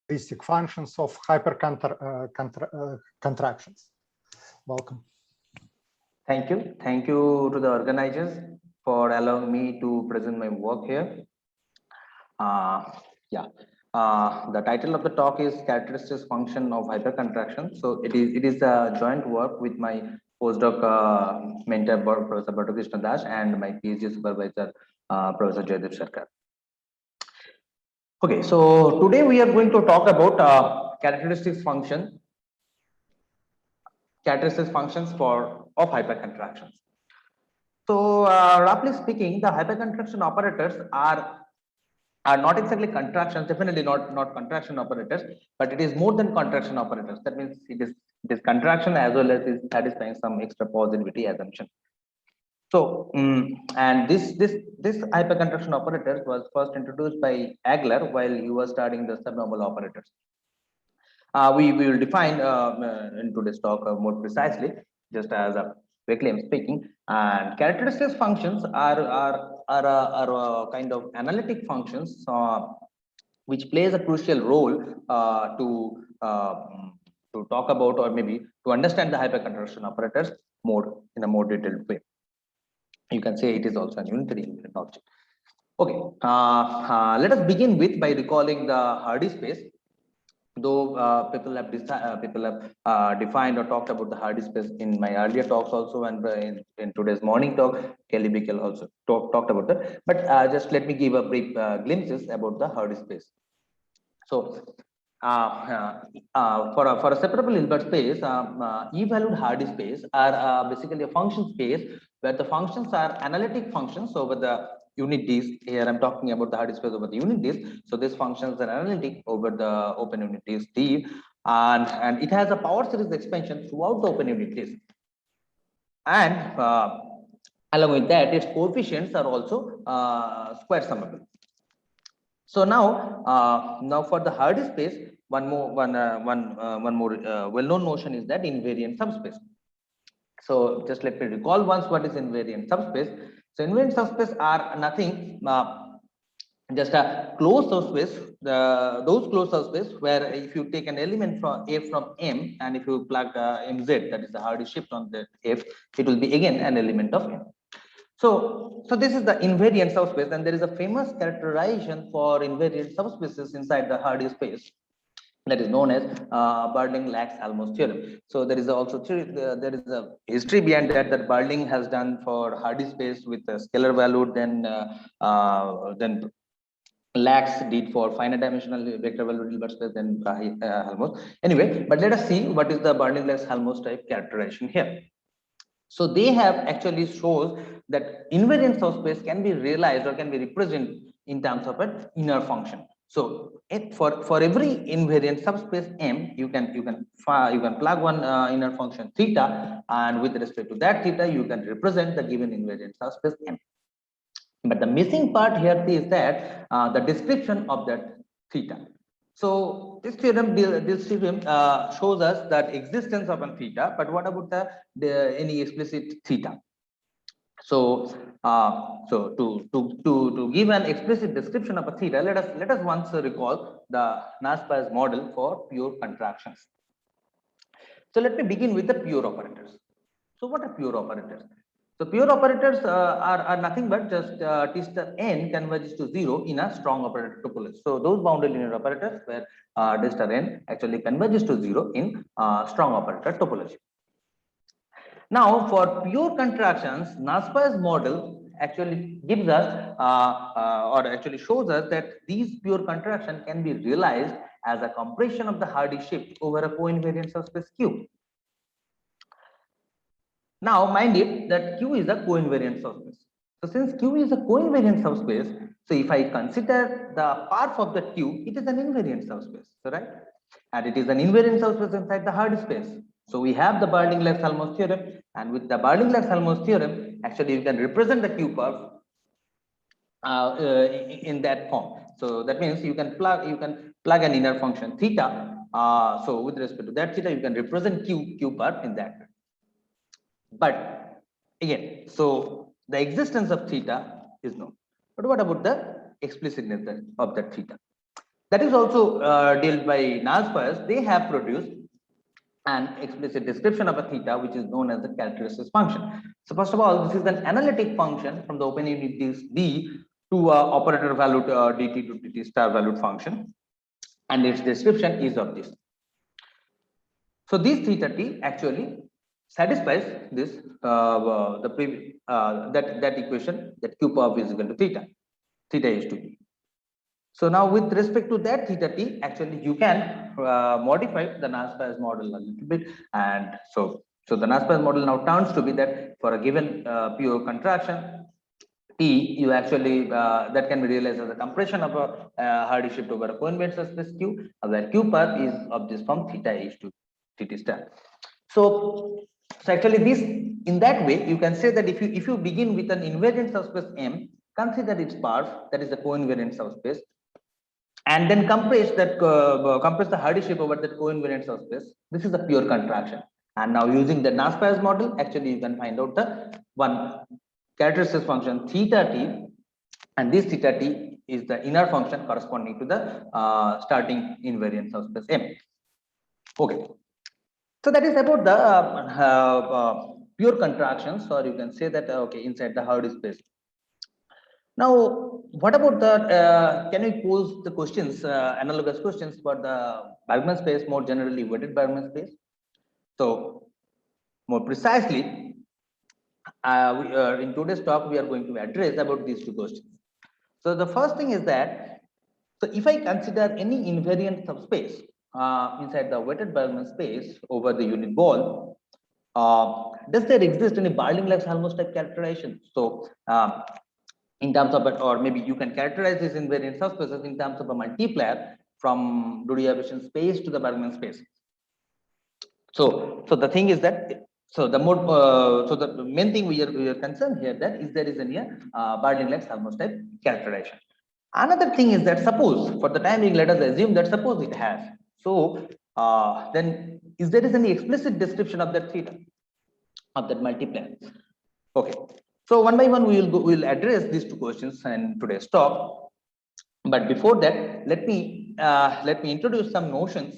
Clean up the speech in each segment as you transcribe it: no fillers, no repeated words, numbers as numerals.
characteristic functions of hypercontractions. Welcome. Thank you. Thank you to the organizers for allowing me to present my work here. The title of the talk is Characteristics Function of Hypercontraction. So it is a joint work with my postdoc mentor, Professor Bhattacharjee, and my PhD supervisor, Professor Jaydeep Sarkar. Okay, so today we are going to talk about characteristics functions of hypercontractions. So roughly speaking, the hypercontraction operators are not exactly contractions, definitely not contraction operators, but it is more than contraction operators. That means it is contraction as well as is satisfying some extra positivity assumption. So and this hypercontraction operator was first introduced by Agler while he was studying the subnormal operators. We will define in today's talk more precisely, just as quickly I'm speaking. And characteristics functions are kind of analytic functions which plays a crucial role to talk about, or maybe to understand the hypercontraction operators in a more detailed way. You can say it is also a unitary invariant object. Okay, let us begin with by recalling the Hardy space. Though people have defined or talked about the Hardy space in my earlier talks also, and in today's morning talk, Kelly Bickel also talked about that. But just let me give a brief glimpses about the Hardy space. So for a separable Hilbert space, E-valued Hardy space are basically a function space where the functions are analytic functions over the unit disk. Here I'm talking about the Hardy space over the unit disk. So these functions are analytic over the open unit disk D, and it has a power series expansion throughout the open unit disk. And along with that, its coefficients are also square summable. So now for the Hardy space, one more well-known notion is that invariant subspace. So just let me recall once what is invariant subspace. So invariant subspace are nothing, just a closed subspace. Those closed subspace where if you take an element from F from M, and if you plug MZ, that is the Hardy shift on the F, it will be again an element of M. So this is the invariant subspace, and there is a famous characterization for invariant subspaces inside the Hardy space that is known as Bergman-Lax-Halmos theorem. So there is also there is a history behind that Bergman has done for Hardy space with a scalar value, then Lax did for finite dimensional vector valued Hilbert space, then Halmos. Anyway, but let us see what is the Bergman-Lax-Halmos type characterization here. So they have actually shows that invariant subspace can be realized or can be represented in terms of an inner function. So for every invariant subspace M, you can plug one inner function theta, and with respect to that theta, you can represent the given invariant subspace M. But the missing part here is that the description of that theta. So this theorem shows us that existence of a theta, but what about any explicit theta? So to give an explicit description of a theta, let us once recall the Naspers model for pure contractions. So let me begin with the pure operators. So what are pure operators? So pure operators are nothing but just T star n converges to 0 in a strong operator topology. So those boundary linear operators where D star n actually converges to 0 in strong operator topology. Now for pure contractions, Naspers model actually gives us or actually shows us that these pure contractions can be realized as a compression of the Hardy shift over a co-invariant subspace Q. Now, mind it that Q is a co-invariant subspace. So, since Q is a co-invariant subspace, so if I consider the path of the Q, it is an invariant subspace, right? And it is an invariant subspace inside the Hardy space. So, we have the Bergman-Lax-Halmos theorem, and with the Bergman-Lax-Halmos theorem, actually you can represent the Q curve in that form. So that means you can plug an inner function theta. So with respect to that theta, you can represent Q curve in that way. But again, so the existence of theta is known. But what about the explicitness of that theta? that is also dealt by Nalspers. They have produced an explicit description of a theta, which is known as the characteristics function. So first of all, this is an analytic function from the open unit D to operator valued dt to dt star valued function, and its description is of this. So this theta t actually satisfies this that equation, that q power is equal to theta is to b. So now with respect to that theta t, actually you can modify the Nalspers model a little bit, and so the Nalspers model now turns to be that for a given pure contraction T, you actually that can be realized as a compression of a Hardy shift over a co-invariant subspace Q, where Q path is of this form theta h to T star. So actually this, in that way you can say that if you begin with an invariant subspace M, consider its parts, that is the co-invariant subspace, and then compress the Hardy shape over that co-invariant subspace. This is a pure contraction. And now using the Nalspers model, actually you can find out the one characteristic function theta t, and this theta t is the inner function corresponding to the starting invariant subspace M. Okay, so that is about the pure contractions, or you can say that okay, inside the Hardy space. Now, what about the, can we pose the questions, analogous questions for the Bergman space, more generally weighted Bergman space? So, more precisely, in today's talk, we are going to address about these two questions. So, the first thing is that, so if I consider any invariant subspace inside the weighted Bergman space over the unit ball, does there exist any Barling-Lax-Halmos type characterization? So, in terms of it, or maybe you can characterize this invariant subspaces in terms of a multiplier from derivation space to the Bergman space. So the thing is that, so the more so the main thing we are concerned here that is there is any Barling-Lax-Halmos type characterization. Another thing is that suppose for the time being, let us assume that suppose it has. So then is there is any explicit description of that theta, of that multiplier? Okay. So one by one, we will address these two questions in today's talk. But before that, let me introduce some notions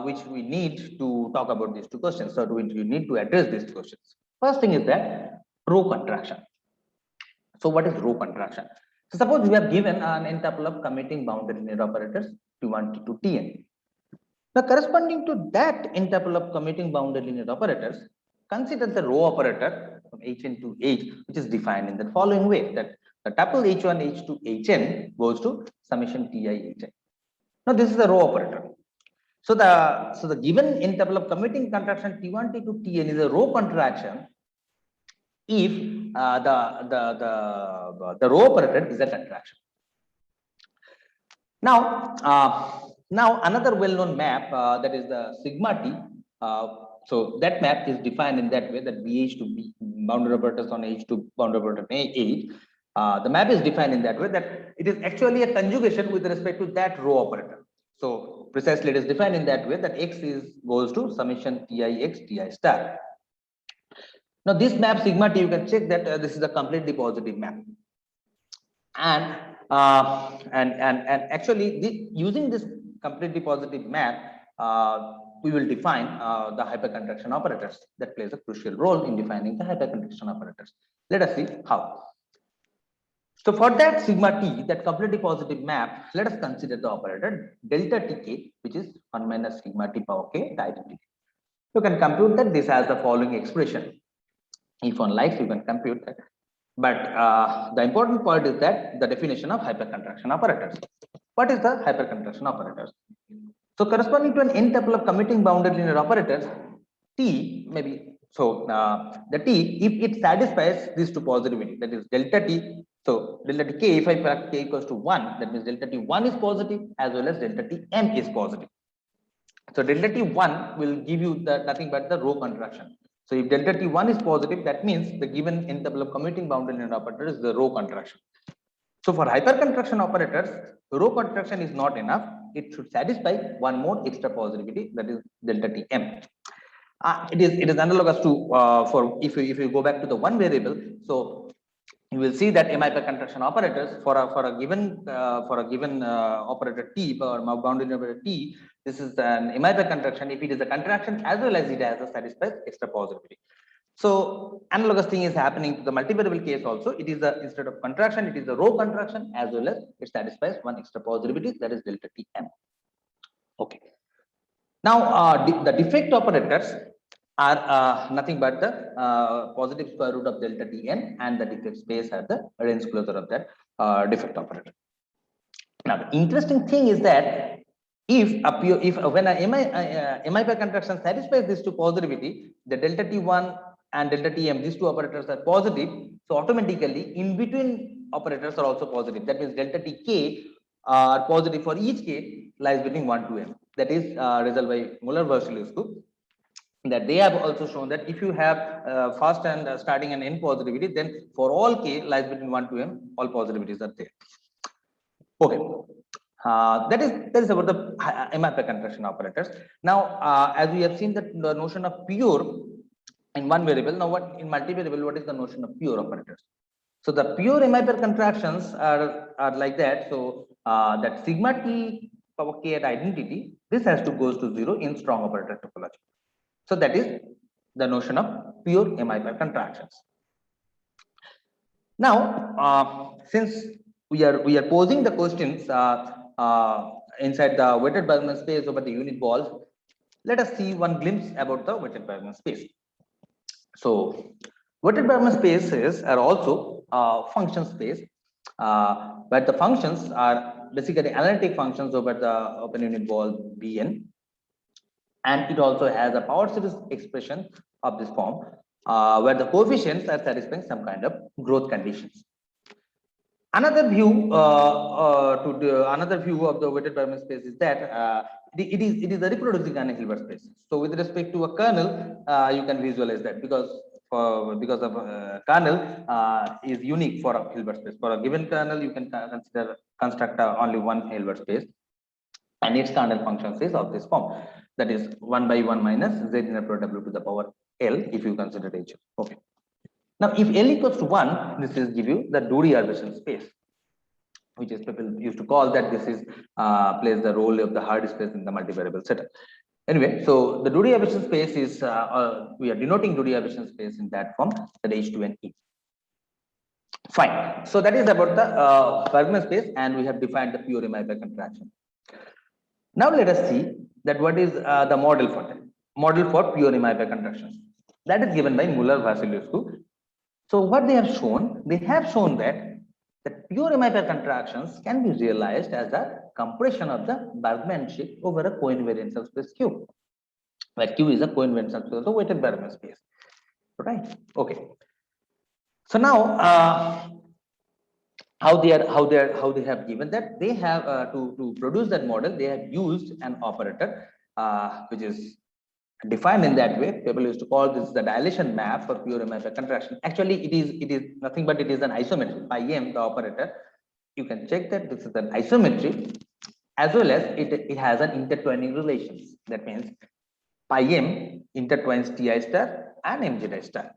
which we need to talk about these two questions. So we need to address these questions. First thing is that row contraction. So what is row contraction? So suppose we have given an n-tuple of commuting boundary linear operators T1, T2, Tn. Now corresponding to that n-tuple of commuting boundary linear operators, consider the row operator from Hn to H, which is defined in the following way, that the tuple H1, H2, Hn goes to summation Ti, Hn. Now this is the row operator. So the given n-tuple of commuting contraction T1, T2, Tn is a row contraction if the row operator is a contraction. Now another well-known map that is the sigma T. So that map is defined in that way that BH to B boundary operators on H to boundary operator H. The map is defined in that way that it is actually a conjugation with respect to that row operator. So precisely it is defined in that way that X goes to summation Tix Ti star. Now this map sigma T, you can check that this is a completely positive map. And actually using this completely positive map, we will define the hypercontraction operators that plays a crucial role in defining the hypercontraction operators. Let us see how. So for that sigma T, that completely positive map, let us consider the operator delta Tk, which is 1 minus sigma T power k times T. You can compute that this has the following expression. If one likes, you can compute that. But the important point is that the definition of hypercontraction operators. What is the hypercontraction operators? So corresponding to an n-tuple of commuting boundary linear operators, T maybe, so the T, if it satisfies these two positivity, that is delta T, so delta T k, if I plug k equals to 1, that means delta T1 is positive as well as delta Tm is positive. So delta T1 will give you the nothing but the row contraction. So if delta T1 is positive, that means the given n-tuple of commuting boundary linear operator is the row contraction. So for hypercontraction operators, row contraction is not enough. It should satisfy one more extra positivity, that is delta Tm. It is analogous to for if you go back to the one variable. So you will see that m-Hypercontraction operators for a given operator t or boundary operator t. This is an m-Hypercontraction if it is a contraction as well as it has a satisfies extra positivity. So analogous thing is happening to the multivariable case also. It is a, instead of contraction, it is a row contraction as well as it satisfies one extra positivity, that is delta Tm. Okay. Now the defect operators are nothing but the positive square root of delta Tn and the defect space at the range closure of that defect operator. Now the interesting thing is that if when a m-Hypercontraction satisfies this to positivity, the delta T1 and delta Tm, these two operators are positive, so automatically in between operators are also positive. That means delta Tk are positive for each k lies between 1 to m. That is result by Muller-Varsilius, that they have also shown that if you have first and starting and end positivity, then for all k lies between 1 to m, all positivities are there. Okay. That is about the m-Hypercontraction operators. Now, as we have seen that the notion of pure in one variable, now what in multivariable, what is the notion of pure operators? So the pure m-Hypercontractions are like that. So that sigma t power k at identity, this has to goes to 0 in strong operator topology. So that is the notion of pure m-Hypercontractions. Now, since we are posing the questions inside the weighted Bergman space over the unit balls, let us see one glimpse about the weighted Bergman space. So weighted Bergman spaces are also function space, but the functions are basically analytic functions over the open unit ball Bn, and it also has a power series expression of this form, where the coefficients are satisfying some kind of growth conditions. Another view another view of the weighted Bergman space is that it is a reproducing Hilbert space. So with respect to a kernel, you can visualize that because of kernel is unique for a Hilbert space. For a given kernel, you can construct only one Hilbert space, and its kernel function is of this form. That is 1 by 1 minus z inner w to the power L if you consider H. Okay. Now, if L equals to 1, this is give you the de-Rives space, which is people used to call that this is plays the role of the hard space in the multivariable setup. Anyway, so the de-Rives space is we are denoting de-Rives space in that form, that H2 and E. Fine. So that is about the Bergman space, and we have defined the pure m-Hypercontraction. Now let us see that what is the model for that. Model for pure m-Hypercontractions. That is given by Muller-Varsilius. So what they have shown that pure m-Hypercontractions can be realized as a compression of the Bergman shape over a coinvariant subspace Q, where Q is a coinvariant subspace of weighted Bergman space. Right? Okay. So now how they have given that, they have to produce that model, they have used an operator which is defined in that way. People used to call this the dilation map for pure m-Hypercontraction. Actually, it is nothing but it is an isometry. Pi m, the operator, you can check that this is an isometry, as well as it has an intertwining relations. That means pi m intertwines ti star and mzi star,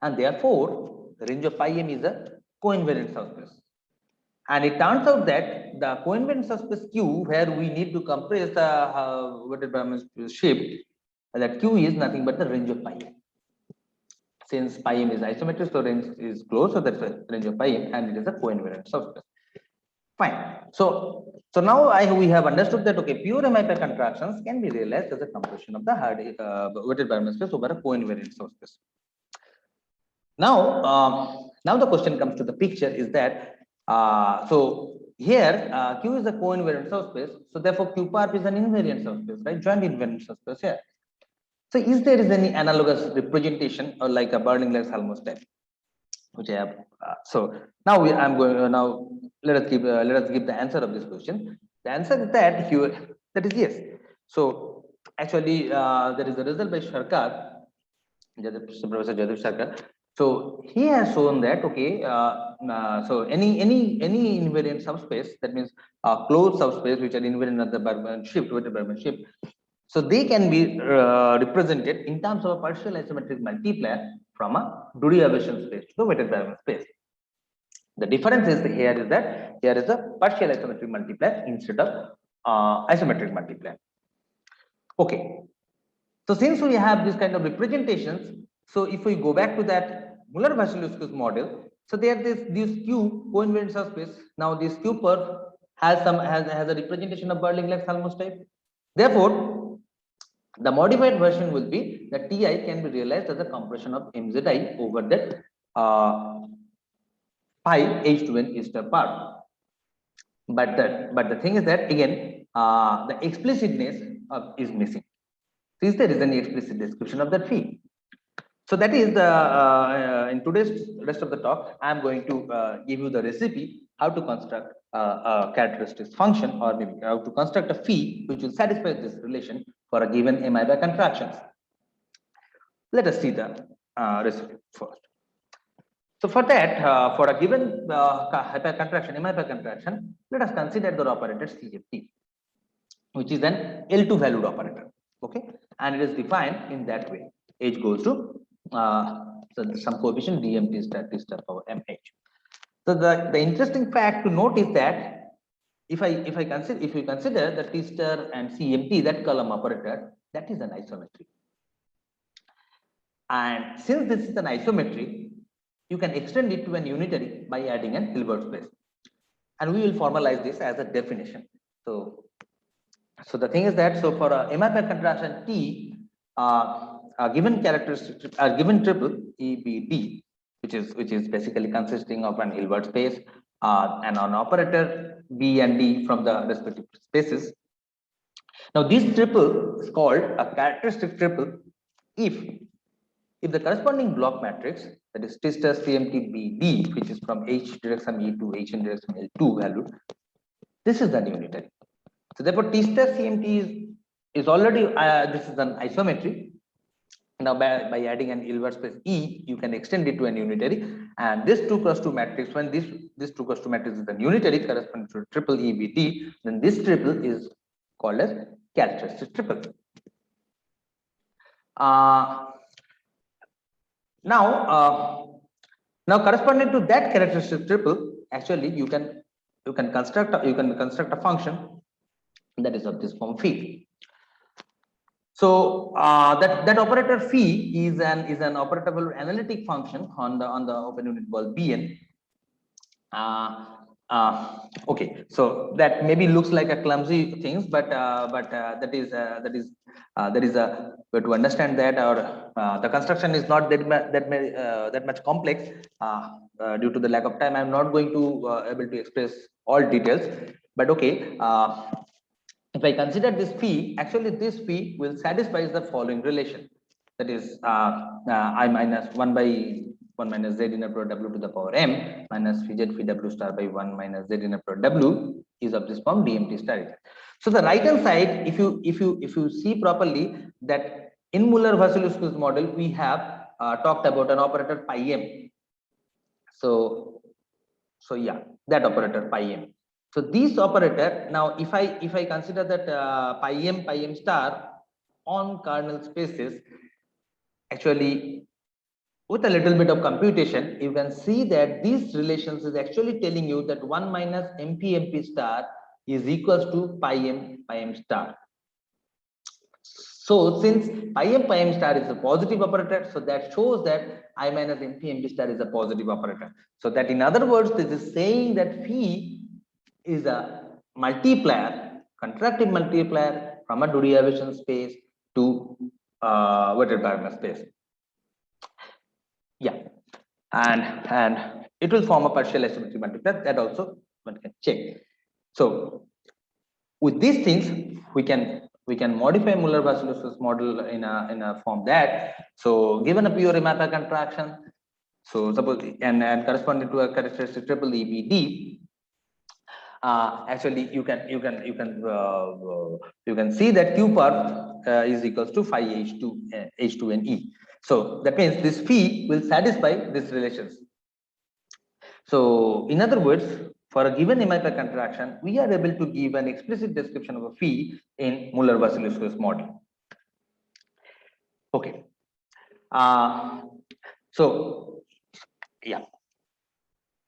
and therefore the range of pi m is a coinvariant subspace. And it turns out that the coinvariant subspace Q, where we need to compress the weighted Bergman shape, that Q is nothing but the range of pi m. Since pi m is isometric, so range is closed, so that's the range of pi m, and it is a coinvariant subspace. Fine. So now we have understood that okay, pure m-Hypercontractions can be realized as a compression of the weighted Bergman space over a coinvariant subspace. Now the question comes to the picture is that so here Q is a coinvariant subspace, so therefore Q parp is an invariant subspace, right? Joint invariant subspace here. So is there any analogous representation or like a Bernoulli-Helmholtz type, which I have? So now I'm going now let us give the answer of this question. The answer is that is yes. So actually there is a result by Sarkar, Professor Jadip Sarkar. So he has shown that okay, so any invariant subspace, that means closed subspace which are invariant of the Bergman shift, weighted Bergman shift, so they can be represented in terms of a partial isometric multiplier from a derivation space to the weighted Bergman space. The difference is here is that here is a partial isometric multiplier instead of isometric multiplier. Okay. So since we have this kind of representations, so if we go back to that Muller-Vasilevsky's model, so there is this Q co-invariant subspace. Now this Q perf has a representation of Berling-Helmholtz type. Therefore, the modified version will be that Ti can be realized as a compression of mzi over that pi h2n is the part. But the thing is that again the explicitness is missing. Is there is any explicit description of that phi? So that is the in today's rest of the talk, I am going to give you the recipe how to construct a characteristics function, or maybe how to construct a phi which will satisfy this relation for a given m-Hypercontractions. Let us see the recipe first. So for that, for a given hypercontraction, m-Hypercontraction, let us consider the operator CFT, which is an L2 valued operator. Okay, and it is defined in that way. H goes to some coefficient dmt star t star power mh. So the interesting fact to note is that if we consider the t star and cmt, that column operator, that is an isometry. And since this is an isometry, you can extend it to an unitary by adding an Hilbert space, and we will formalize this as a definition. So the thing is that, so for a m-Hypercontraction T, a given characteristic, a given triple EBD, which is basically consisting of an Hilbert space and an operator B and D from the respective spaces. Now this triple is called a characteristic triple if the corresponding block matrix, that is T star CMT BD, which is from H direction E to H in direction L2 value, this is the unitary. So therefore, T star CMT is already this is an isometry. Now by adding an Hilbert space E, you can extend it to an unitary, and this 2x2 matrix, when this 2x2 matrix is the unitary corresponding to triple EBD, then this triple is called as characteristic triple. Now corresponding to that characteristic triple, actually you can construct a function that is of this form phi. So that operator phi is an operatable analytic function on the open unit ball Bn. Okay, so that maybe looks like a clumsy things, but that is a way to understand that, or the construction is not that much complex. Due to the lack of time, I'm not going to able to express all details, but okay. If I consider this phi, actually this phi will satisfy the following relation, that is I minus 1 by 1 minus z inner product w to the power m minus phi z phi w star by 1 minus z inner product w is of this form dmt star. So the right hand side, if you see properly, that in Muller-Vasilevsky's model we have talked about an operator pi m. So yeah, that operator pi m. So this operator, now if I consider that pi m star on kernel spaces, actually with a little bit of computation, you can see that these relations is actually telling you that 1 minus mp star is equals to pi m star. So since pi m star is a positive operator, so that shows that I minus mp star is a positive operator. So that in other words, this is saying that phi is a multiplier, contractive multiplier from a derivation space to weighted Bergman space. Yeah, and it will form a partial isometric multiplier, that also one can check. So with these things, we can modify Muller-Vasilevsky's model in a form that, so given a pure m-Hypercontraction, so suppose and corresponding to a characteristic triple EBD, actually you can see that Q perf is equals to phi H2 and E. So that means this phi will satisfy these relations. So in other words, for a given m-Hypercontraction, we are able to give an explicit description of a phi in Muller-Vasilevsky's model. Okay. So yeah.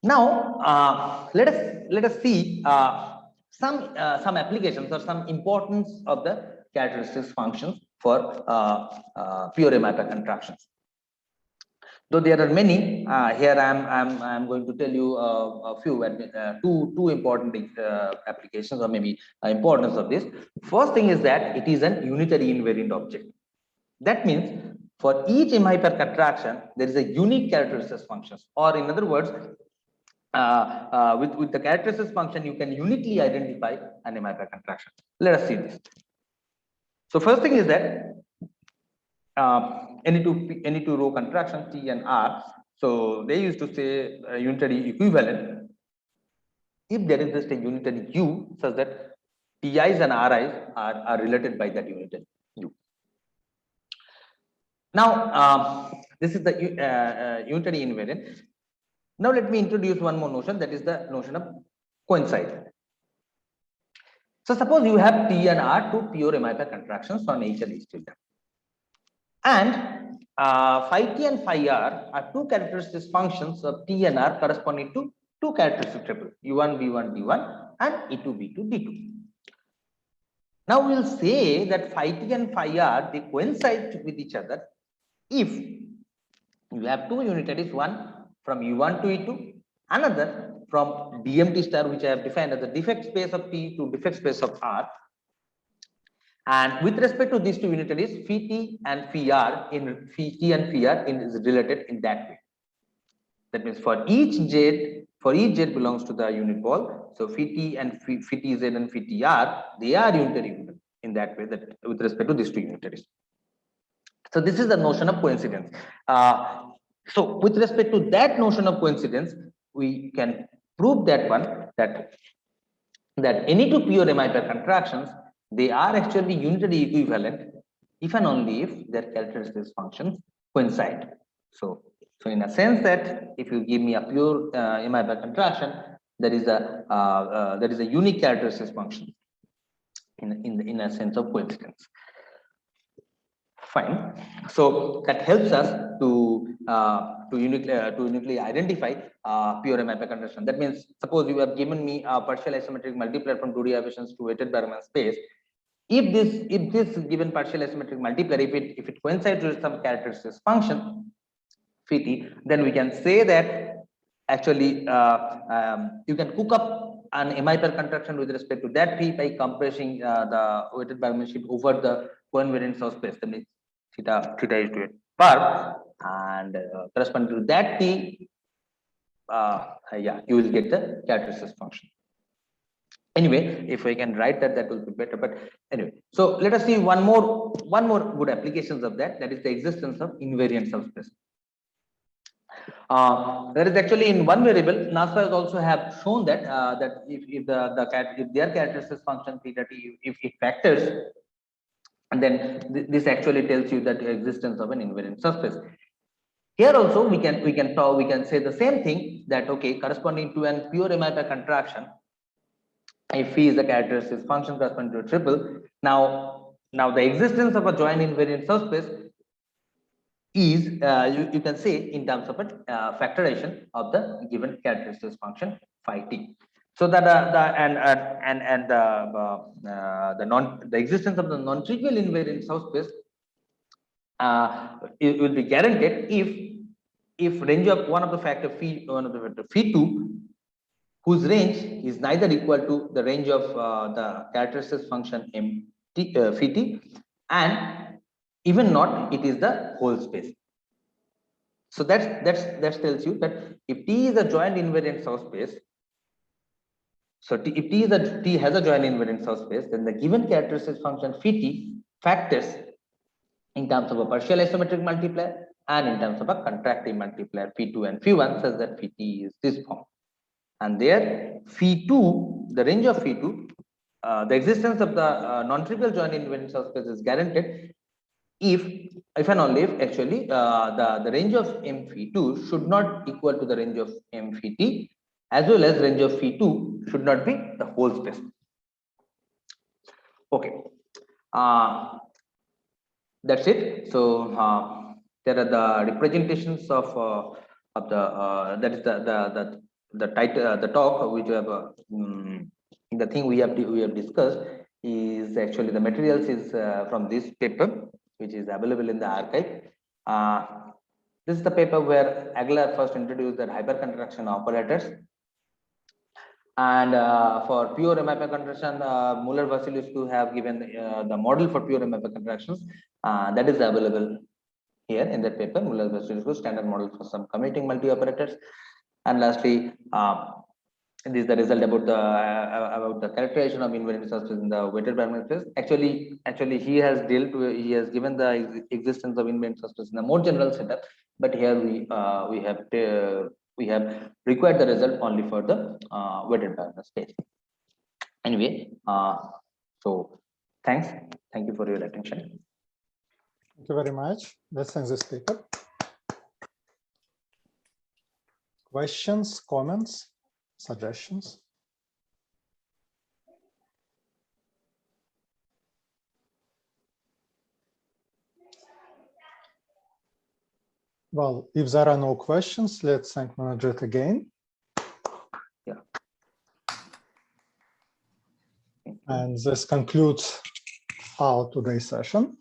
Now let us see some applications or some importance of the characteristics functions for pure hypercontractions. Though there are many, here I'm going to tell you a few two important applications or maybe importance of this. First thing is that it is an unitary invariant object. That means for each m-Hypercontraction there is a unique characteristics functions, or in other words, with the characteristics function you can uniquely identify an m-Hypercontraction. Let us see this. So first thing is that any two row contraction T and R. So they used to say unitary equivalent if there is just a unitary U such that Ti's and Ri's are related by that unitary U. Now this is the unitary invariant. Now let me introduce one more notion, that is the notion of coincide. So suppose you have T and R, two pure m-Hypercontractions on each and each tilde. And phi T and phi R are two characteristics functions of T and R corresponding to two characteristic triple U1 V1 D1 and E2 V2 D2. Now we'll say that phi T and phi R, they coincide with each other if you have two unitaries, one from U1 to E2, another from DMT star, which I have defined as the defect space of T to defect space of R. And with respect to these two unitaries, phi T and phi R is related in that way. That means for each Z belongs to the unit ball. So phi T and phi TZ and phi TR, they are unitary in that way, that with respect to these two unitaries. So this is the notion of coincidence. So with respect to that notion of coincidence, we can prove that that any two pure m-Hypercontractions, they are actually unitary equivalent if and only if their characteristics functions coincide. So in a sense that if you give me a pure m-Hypercontraction, there is a unique characteristics function in a sense of coincidence. Fine. So that helps us to uniquely identify pure m-Hypercontraction. That means suppose you have given me a partial asymmetric multiplier from 2D equations to weighted Bergman space. If this given partial asymmetric multiplier, if it coincides with some characteristics function phi t, then we can say that actually you can cook up an m-Hypercontraction with respect to that phi by compressing the weighted Bergman sheet over the covariant subspace. That means theta is to a perp, and corresponding to that t, you will get the characteristics function. Anyway, if I can write that, that will be better. But anyway, so let us see one more good applications of that. That is the existence of invariant subspace. That is actually in one variable. NASA has also have shown that that if their characteristics function theta t, if it factors, and then this actually tells you that the existence of an invariant subspace. Here also we can say the same thing, that okay, corresponding to an pure m-Hypercontraction, if phi is the characteristics function corresponding to a triple, now the existence of a joint invariant subspace is you can say in terms of a factorization of the given characteristics function phi t. So that the existence of the non-trivial invariant subspace it will be guaranteed if range of one of the factor phi 2, whose range is neither equal to the range of the characteristics function phi t, and even not it is the whole space. So that tells you that if T is a joint invariant subspace, so if T has a joint invariant subspace, then the given characteristics function phi t factors in terms of a partial isometric multiplier and in terms of a contractive multiplier phi 2 and phi 1, such that phi t is this form. And there phi 2, the range of phi 2, the existence of the non-trivial joint invariant subspace is guaranteed if and only if actually the range of m phi 2 should not equal to the range of m phi t, as well as range of phi 2 should not be the whole space. Okay, that's it. So There are the representations of that is the title, the talk which we have the thing we have discussed is actually the materials is from this paper, which is available in the archive. This is the paper where Agler first introduced the hypercontraction operators. And for pure m-Hypercontraction, Muller-Vasilievsky have given the model for pure m-Hypercontractions that is available here in that paper, Muller-Vasilievsky standard model for some commuting multi-operators. And lastly, this is the result about the characterization of invariant subspace in the weighted Bergman space. Actually, he has given the existence of invariant subspace in a more general setup, but here we have required the result only for the weighted Bergman space. Anyway, so thank you for your attention. Thank you very much. Let's end this paper. Questions, comments, suggestions? Well, if there are no questions, let's thank Monojit again. Yeah. And this concludes our today's session.